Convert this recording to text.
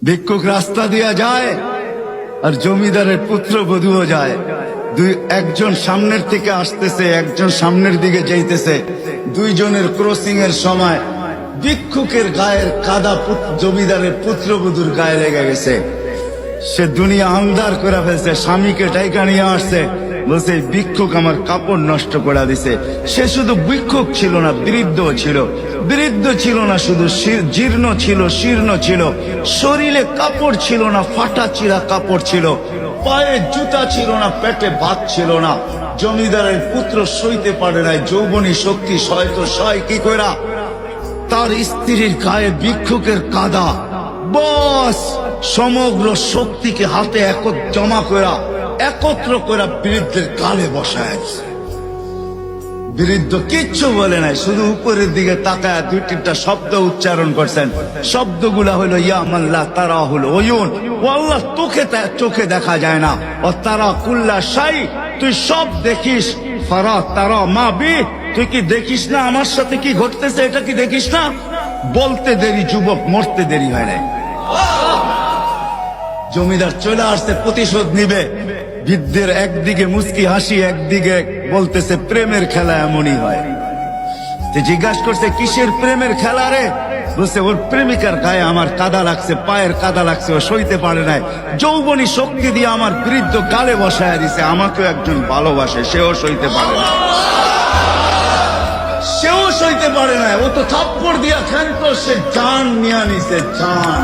ভিক্ষুক রাস্তা দিয়া যায় আর জমিদারের পুত্রবধূও যায়। একজন সামনের থেকে আসতেছে, একজন সামনের দিকে যাইতেছে। দুইজনের ক্রসিং এর সময় ভিক্ষুকের গায়ের কাদা জমিদারের পুত্রবধূর গায়ে লেগে গেছে। সে দুনিয়া আন্ধার করে ফেলছে, স্বামীকে ডাইকা নিয়ে আসছে, বলছে ভিক্ষুক আমার কাপড় নষ্ট করে দিছে। সে শুধু ভিক্ষুক ছিল না, বৃদ্ধ ছিল। বৃদ্ধ ছিল না শুধু, জীর্ণ ছিল, শীর্ণ ছিল। শরীরে কাপড় ছিল না, ফাটা চিরা কাপড় ছিল। পায়ে জুতা ছিল না, পেটে ভাত ছিল না। জমিদারের পুত্র সইতে পারে নাই, যৌবনী শক্তি সয় তো সয় কি কইরা। তার স্ত্রীর গায়ে ভিক্ষুকের কাদা, বস সমগ্র শক্তিকে হাতে জমা করা, একত্র করা বৃদ্ধের গালে বসায়। বৃদ্ধ কিচ্ছু বলে নাই, শুধু উপরের দিকে তাকায় দুই তিনটা শব্দ উচ্চারণ করছেন। শব্দগুলা হলো ইয়া মাল্লাহ তারা হলো ওয়ুন, ও আল্লাহ চোখে দেখা যায় না। ও তারা কুল্লা শাই, তুই সব দেখিস। ফারা তারা মা বি, তুই কি দেখিস না আমার সাথে কি ঘটতেছে, এটা কি দেখিস না? বলতে দেরি যুবক, মরতে দেরি হয় নাই। জমিদার চলে আসছে, প্রতিশোধ নিবে। বৃদ্ধের একদিকে মুস্কি হাসি, একদিকে বলতেছে প্রেমের খেলা এমনই হয়। জিজ্ঞাসা করছে কিসের প্রেমের খেলা রে? বলছে ওর প্রেমিকার গায়ে আমার কাদা লাগছে, পায়ের কাদা লাগছে, ও সইতে পারে নাই। যৌবনী শক্তি দিয়ে আমার বৃদ্ধ গালে বসায় দিছে। আমাকেও একজন ভালোবাসে, সেও সইতে পারে না, সেও সইতে পারে না। ও তো থাপ্পড় দিয়া খেলতো, সে জান নিয়ে নিছে, জান।